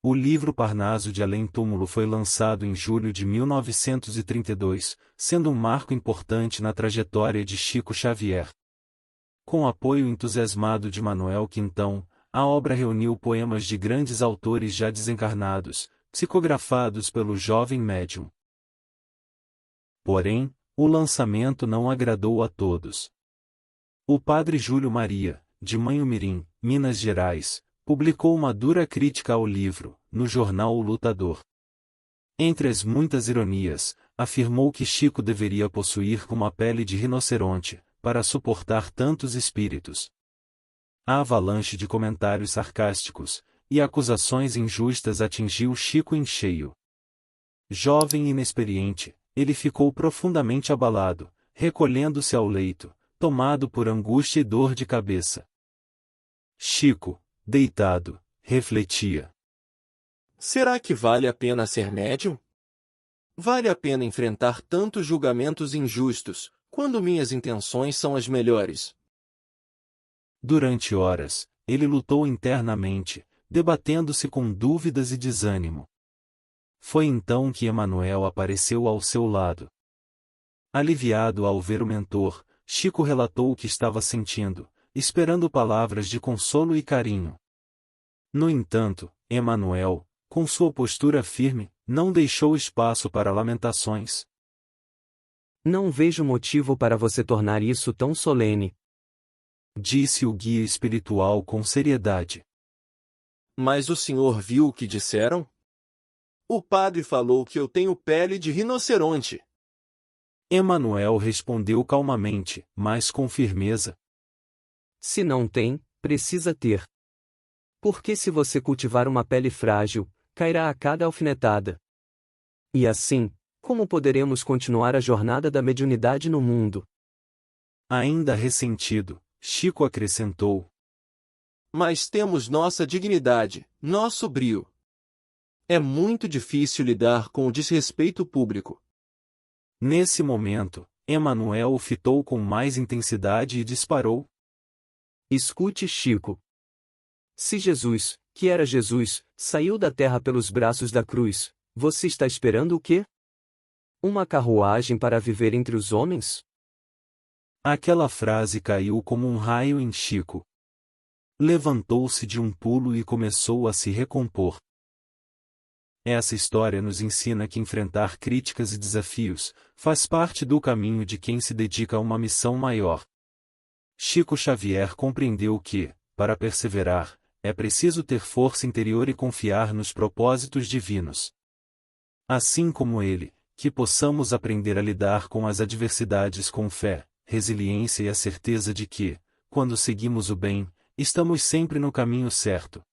O livro Parnaso de Além-Túmulo foi lançado em julho de 1932, sendo um marco importante na trajetória de Chico Xavier. Com apoio entusiasmado de Manuel Quintão, a obra reuniu poemas de grandes autores já desencarnados, psicografados pelo jovem médium. Porém, o lançamento não agradou a todos. O padre Júlio Maria, de Manhumirim, Minas Gerais, publicou uma dura crítica ao livro, no jornal O Lutador. Entre as muitas ironias, afirmou que Chico deveria possuir uma pele de rinoceronte, para suportar tantos espíritos. A avalanche de comentários sarcásticos e acusações injustas atingiu Chico em cheio. Jovem e inexperiente, ele ficou profundamente abalado, recolhendo-se ao leito, tomado por angústia e dor de cabeça. Chico, deitado, refletia. Será que vale a pena ser médium? Vale a pena enfrentar tantos julgamentos injustos, quando minhas intenções são as melhores? Durante horas, ele lutou internamente, debatendo-se com dúvidas e desânimo. Foi então que Emanuel apareceu ao seu lado. Aliviado ao ver o mentor, Chico relatou o que estava sentindo, esperando palavras de consolo e carinho. No entanto, Emanuel, com sua postura firme, não deixou espaço para lamentações. Não vejo motivo para você tornar isso tão solene, disse o guia espiritual com seriedade. Mas o senhor viu o que disseram? O padre falou que eu tenho pele de rinoceronte. Emanuel respondeu calmamente, mas com firmeza. Se não tem, precisa ter. Porque se você cultivar uma pele frágil, cairá a cada alfinetada. E assim, como poderemos continuar a jornada da mediunidade no mundo? Ainda ressentido, Chico acrescentou. Mas temos nossa dignidade, nosso brio. É muito difícil lidar com o desrespeito público. Nesse momento, Emanuel o fitou com mais intensidade e disparou. Escute, Chico. Se Jesus, que era Jesus, saiu da terra pelos braços da cruz, você está esperando o quê? Uma carruagem para viver entre os homens? Aquela frase caiu como um raio em Chico. Levantou-se de um pulo e começou a se recompor. Essa história nos ensina que enfrentar críticas e desafios faz parte do caminho de quem se dedica a uma missão maior. Chico Xavier compreendeu que, para perseverar, é preciso ter força interior e confiar nos propósitos divinos. Assim como ele, que possamos aprender a lidar com as adversidades com fé, resiliência e a certeza de que, quando seguimos o bem, estamos sempre no caminho certo.